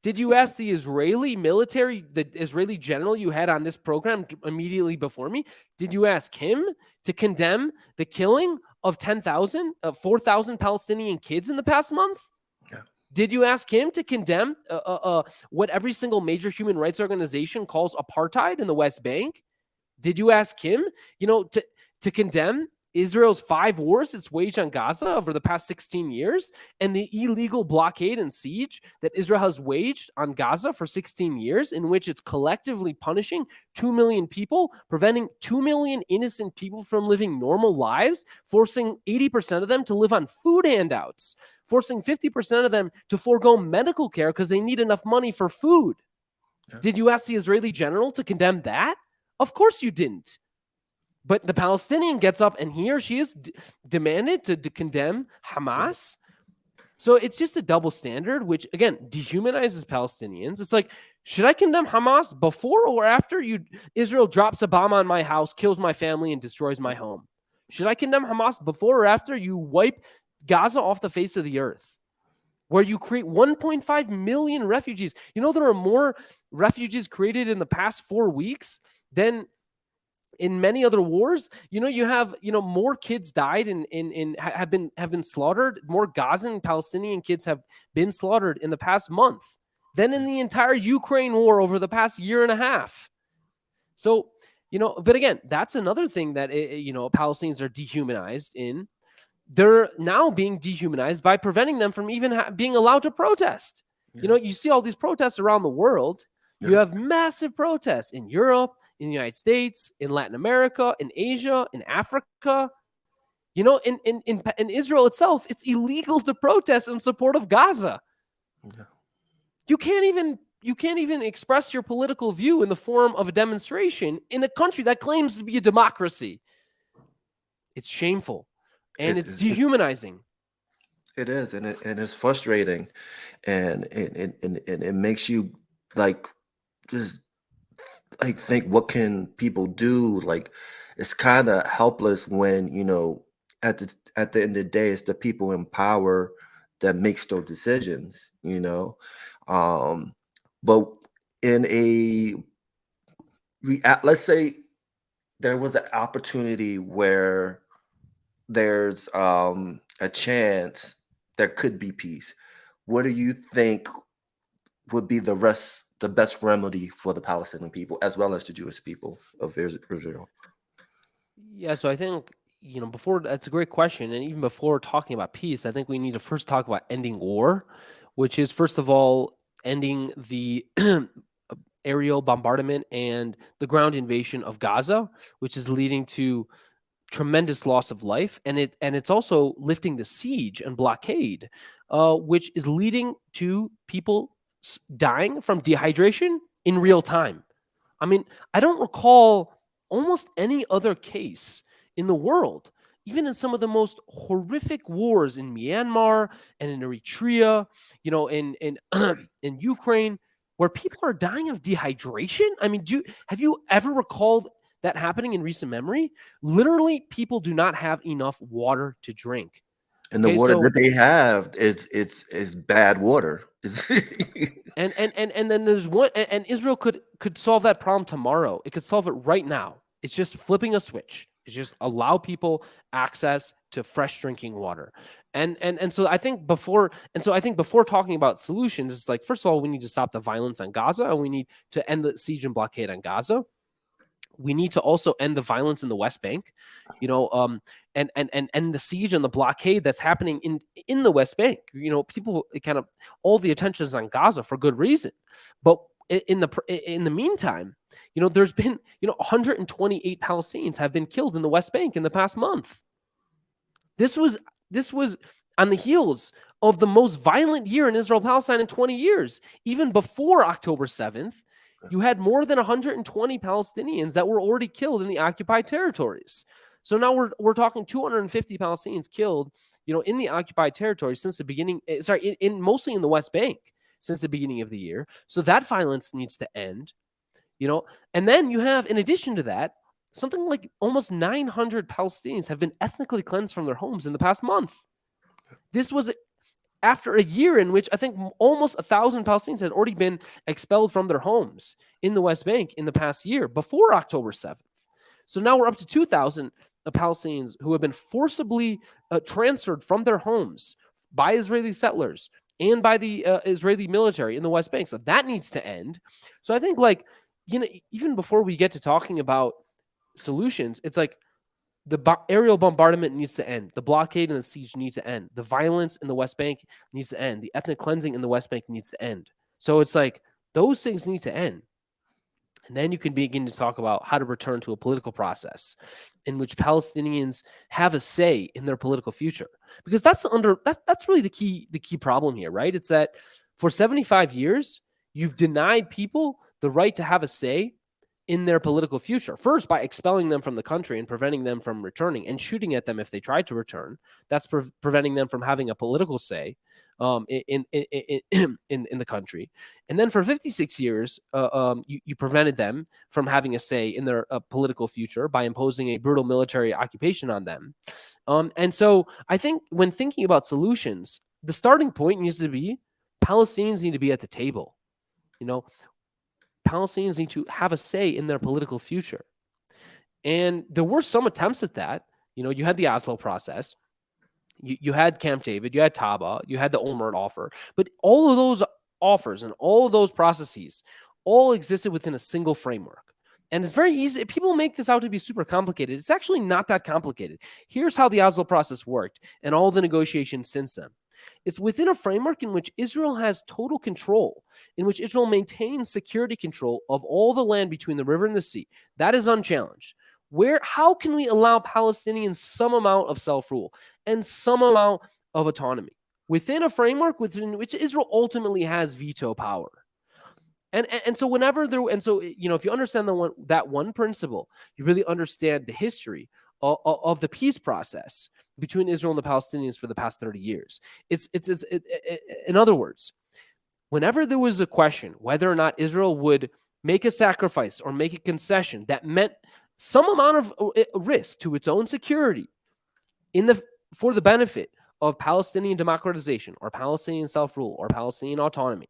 did you ask the Israeli military, the Israeli general you had on this program immediately before me? Did you ask him to condemn the killing of 4,000 Palestinian kids in the past month? Yeah. Did you ask him to condemn what every single major human rights organization calls apartheid in the West Bank? Did you ask him, to condemn Israel's 5 wars it's waged on Gaza over the past 16 years, and the illegal blockade and siege that Israel has waged on Gaza for 16 years, in which it's collectively punishing 2 million people, preventing 2 million innocent people from living normal lives, forcing 80% of them to live on food handouts, forcing 50% of them to forego medical care because they need enough money for food? Yeah. Did you ask the Israeli general to condemn that? Of course you didn't. But the Palestinian gets up and he or she is demanded to condemn Hamas. So it's just a double standard, which, again, dehumanizes Palestinians. It's like, should I condemn Hamas before or after Israel drops a bomb on my house, kills my family, and destroys my home? Should I condemn Hamas before or after you wipe Gaza off the face of the earth, where you create 1.5 million refugees? There are more refugees created in the past 4 weeks than in many other wars. You have more kids died and have been slaughtered. More Gazan Palestinian kids have been slaughtered in the past month than in the entire Ukraine war over the past year and a half. So but again, that's another thing that Palestinians are dehumanized in. They're now being dehumanized by preventing them from even being allowed to protest. Yeah. You see all these protests around the world. Yeah. You have massive protests in Europe, in the United States, in Latin America, in Asia, in Africa. In Israel itself, it's illegal to protest in support of Gaza. Yeah. You can't even express your political view in the form of a demonstration in a country that claims to be a democracy. It's shameful, and it's dehumanizing. It is, and it's frustrating, and it makes you just think, what can people do? It's kind of helpless when at the end of the day, it's the people in power that makes those decisions. But in let's say there was an opportunity where there's a chance there could be peace, what do you think would be the best remedy for the Palestinian people as well as the Jewish people of Israel? Yeah, so I think, before that's a great question. And even before talking about peace, I think we need to first talk about ending war, which is, first of all, ending the aerial bombardment and the ground invasion of Gaza, which is leading to tremendous loss of life, and it's also lifting the siege and blockade, which is leading to people dying from dehydration in real time. I mean, I don't recall almost any other case in the world, even in some of the most horrific wars in Myanmar and in Eritrea, in in Ukraine, where people are dying of dehydration. I mean, have you ever recalled that happening in recent memory? Literally, people do not have enough water to drink. And the Okay, water so that they have is bad water. and then there's one, and Israel could solve that problem tomorrow. It could solve it right now. It's just flipping a switch. It's just allow people access to fresh drinking water. And so I think before talking about solutions, it's like, first of all, we need to stop the violence on Gaza, and we need to end the siege and blockade on Gaza. We need to also end the violence in the West Bank, and the siege and the blockade that's happening in the West Bank. People kind of, all the attention is on Gaza for good reason, but in the meantime, there's been 128 Palestinians have been killed in the West Bank in the past month. This was on the heels of the most violent year in Israel-Palestine in 20 years. Even before October 7th, you had more than 120 Palestinians that were already killed in the occupied territories. So now we're talking 250 Palestinians killed, in the occupied territories since the beginning. Mostly in the West Bank since the beginning of the year. So that violence needs to end, And then you have, in addition to that, something like almost 900 Palestinians have been ethnically cleansed from their homes in the past month. This was after a year in which I think almost 1,000 Palestinians had already been expelled from their homes in the West Bank in the past year before October 7th. So now we're up to 2,000 Palestinians who have been forcibly transferred from their homes by Israeli settlers and by the Israeli military in the West Bank. So that needs to end. So I think, even before we get to talking about solutions, it's like, the aerial bombardment needs to end. The blockade and the siege need to end. The violence in the West Bank needs to end. The ethnic cleansing in the West Bank needs to end. So it's like, those things need to end. And then you can begin to talk about how to return to a political process in which Palestinians have a say in their political future. Because that's really the key problem here, right? It's that for 75 years, you've denied people the right to have a say in their political future. First, by expelling them from the country and preventing them from returning, and shooting at them if they tried to return. That's preventing them from having a political say in the country. And then for 56 years, you prevented them from having a say in their political future by imposing a brutal military occupation on them. And so I think when thinking about solutions, the starting point needs to be Palestinians need to be at the table. Palestinians need to have a say in their political future. And there were some attempts at that. You had the Oslo process. You had Camp David. You had Taba. You had the Olmert offer. But all of those offers and all of those processes all existed within a single framework. And it's very easy. People make this out to be super complicated. It's actually not that complicated. Here's how the Oslo process worked and all the negotiations since then. It's within a framework in which Israel has total control, in which Israel maintains security control of all the land between the river and the sea. That is unchallenged. How can we allow Palestinians some amount of self-rule and some amount of autonomy within a framework within which Israel ultimately has veto power? And so if you understand that one principle, you really understand the history of the peace process between Israel and the Palestinians for the past 30 years. In other words, whenever there was a question whether or not Israel would make a sacrifice or make a concession that meant some amount of risk to its own security for the benefit of Palestinian democratization or Palestinian self-rule or Palestinian autonomy,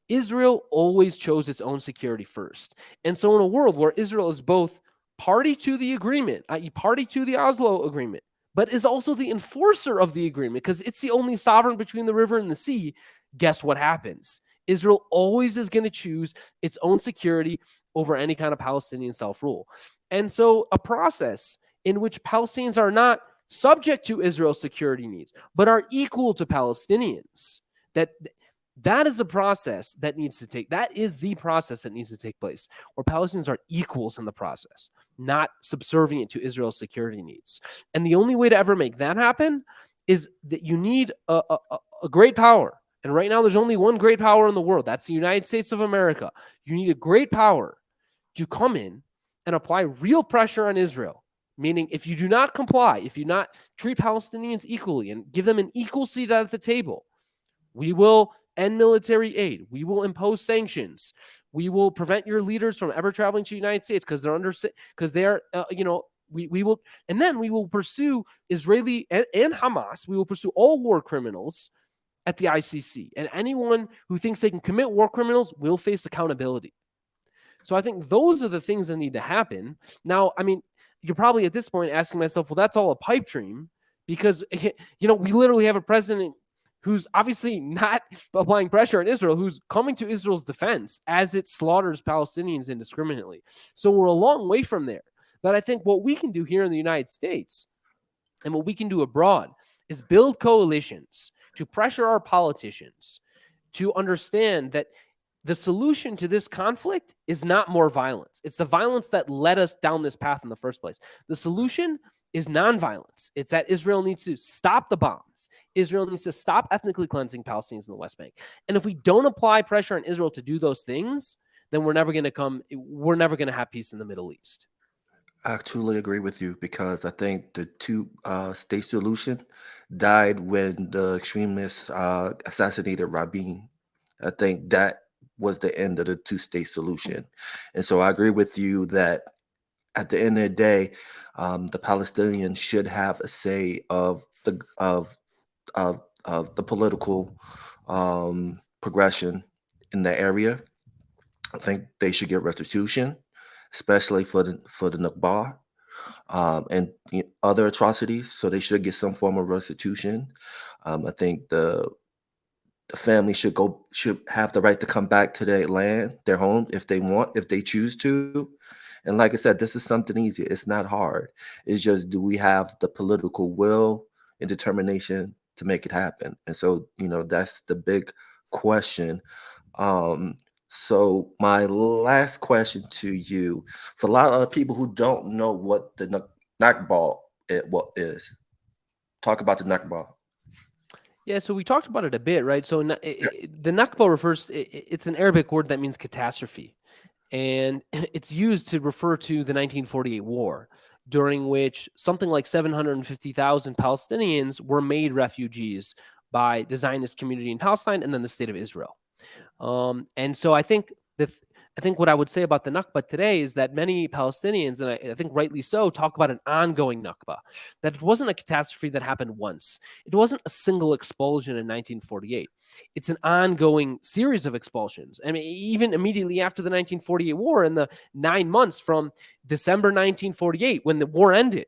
Israel always chose its own security first. And so in a world where Israel is both party to the agreement, i.e., party to the Oslo agreement, but is also the enforcer of the agreement because it's the only sovereign between the river and the sea, guess what happens? Israel always is going to choose its own security over any kind of Palestinian self-rule. And so a process in which Palestinians are not subject to Israel's security needs, but are equal to Palestinians, that is a process that needs to take, that is the process that needs to take place, where Palestinians are equals in the process, not subservient to Israel's security needs. And the only way to ever make that happen is that you need a great power. And right now, there's only one great power in the world. That's the United States of America. You need a great power to come in and apply real pressure on Israel. Meaning, if you do not comply, if you not treat Palestinians equally and give them an equal seat at the table, we will end military aid. We will impose sanctions. We will prevent your leaders from ever traveling to the United States because they're we will, and then we will pursue Israeli and Hamas. We will pursue all war criminals at the ICC, and anyone who thinks they can commit war criminals will face accountability. So I think those are the things that need to happen. Now, I mean, you're probably at this point asking myself, well, that's all a pipe dream because, we literally have a president who's obviously not applying pressure on Israel, who's coming to Israel's defense as it slaughters Palestinians indiscriminately. So we're a long way from there. But I think what we can do here in the United States and what we can do abroad is build coalitions to pressure our politicians to understand that the solution to this conflict is not more violence. It's the violence that led us down this path in the first place. The solution is nonviolence. It's that Israel needs to stop the bombs. Israel needs to stop ethnically cleansing Palestinians in the West Bank. And if we don't apply pressure on Israel to do those things, then we're never going to have peace in the Middle East. I truly agree with you because I think the two-state solution died when the extremists assassinated Rabin. I think that was the end of the two-state solution. And so I agree with you that at the end of the day, the Palestinians should have a say of the political progression in the area. I think they should get restitution, especially for the Nakba and other atrocities. So they should get some form of restitution. I think the family should have the right to come back to their land, their home, if they choose to. And like I said, this is something easy. It's not hard. It's just, do we have the political will and determination to make it happen? And so, that's the big question. So my last question to you, for a lot of people who don't know what the Nakba is, talk about the Nakba. Yeah, so we talked about it a bit, right? So the Nakba refers, it's an Arabic word that means catastrophe. And it's used to refer to the 1948 war, during which something like 750,000 Palestinians were made refugees by the Zionist community in Palestine and then the state of Israel. And so I think what I would say about the Nakba today is that many Palestinians, and I think rightly so, talk about an ongoing Nakba, that it wasn't a catastrophe that happened once. It wasn't a single expulsion in 1948. It's an ongoing series of expulsions. I mean, even immediately after the 1948 war, in the 9 months from December 1948, when the war ended,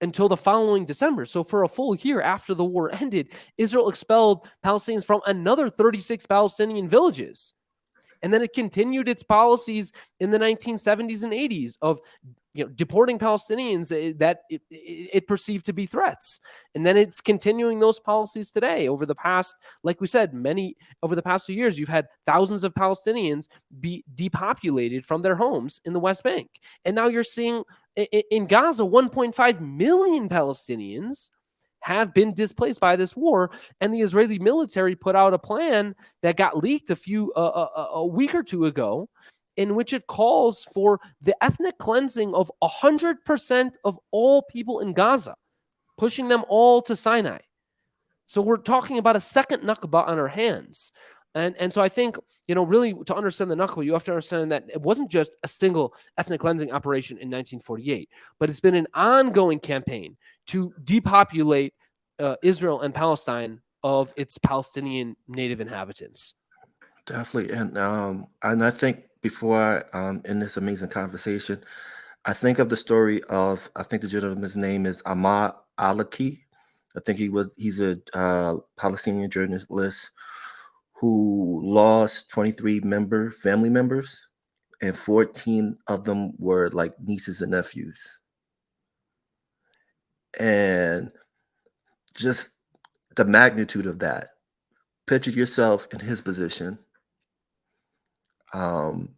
until the following December. So for a full year after the war ended, Israel expelled Palestinians from another 36 Palestinian villages. And then it continued its policies in the 1970s and 80s of deporting Palestinians that it perceived to be threats. And then it's continuing those policies today. Over the past, like we said, over the past 2 years, you've had thousands of Palestinians be depopulated from their homes in the West Bank. And now you're seeing in Gaza, 1.5 million Palestinians have been displaced by this war, and the Israeli military put out a plan that got leaked a week or two ago, in which it calls for the ethnic cleansing of 100% of all people in Gaza, pushing them all to Sinai. So we're talking about a second Nakba on our hands. And so I think, really to understand the Nakba, you have to understand that it wasn't just a single ethnic cleansing operation in 1948, but it's been an ongoing campaign to depopulate Israel and Palestine of its Palestinian native inhabitants. Definitely. And I think before I end this amazing conversation, I think of the story of, I think the gentleman's name is Ahmad Alaki. I think he's a Palestinian journalist who lost 23 family members, and 14 of them were like nieces and nephews. And just the magnitude of that. Picture yourself in his position, um,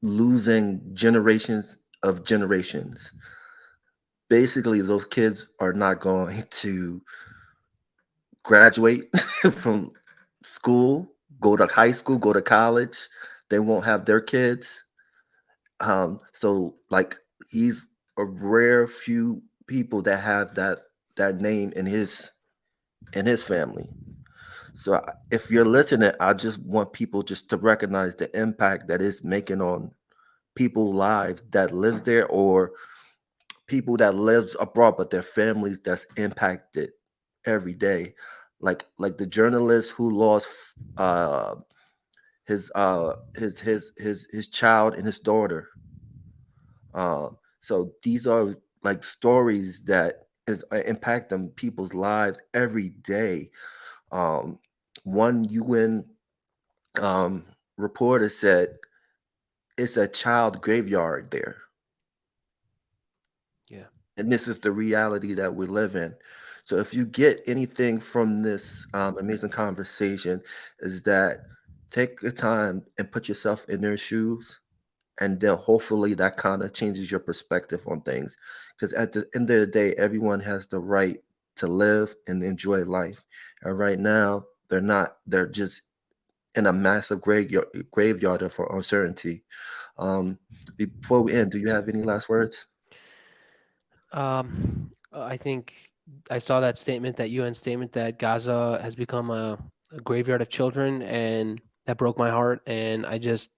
losing generations of generations. Basically, those kids are not going to graduate from school, go to high school, go to college. They won't have their kids. So like he's a rare few people that have that name in his family. So if you're listening, I just want people just to recognize the impact that it's making on people's lives that live there, or people that lives abroad, but their families that's impacted every day. Like the journalist who lost uh his child and his daughter. So these are like stories that is impacting people's lives every day. Um, one UN um, reporter said it's a child graveyard there, Yeah. and this is the reality that we live in. So if you get anything from this amazing conversation, is that take the time and put yourself in their shoes, and then hopefully that kind of changes your perspective on things, because at the end of the day everyone has the right to live and enjoy life, and right now they're just in a massive graveyard of uncertainty. um Before we end, do you have any last words? I think I saw that statement, that UN statement, that Gaza has become a graveyard of children, and that broke my heart. And I just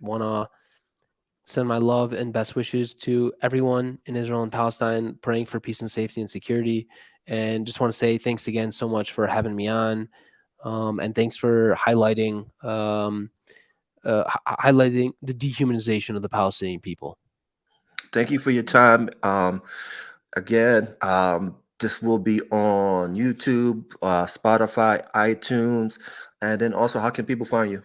want to send my love and best wishes to everyone in Israel and Palestine, praying for peace and safety and security. And just want to say thanks again so much for having me on, and thanks for highlighting the dehumanization of the Palestinian people. Thank you for your time. Again, this will be on YouTube, Spotify, iTunes, and then also, how can people find you?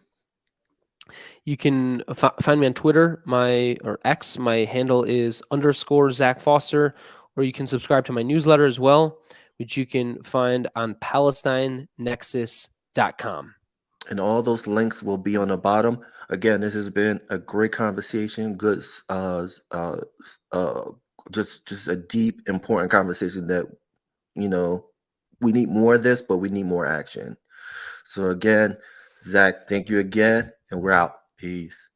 You can find me on Twitter, or X. My handle is _Zach Foster, or you can subscribe to my newsletter as well, which you can find on PalestineNexus.com. And all those links will be on the bottom. Again, this has been a great conversation. Good, uh, just a deep, important conversation that, you know, we need more of this, but we need more action. So again, Zach, thank you again, and we're out. Peace.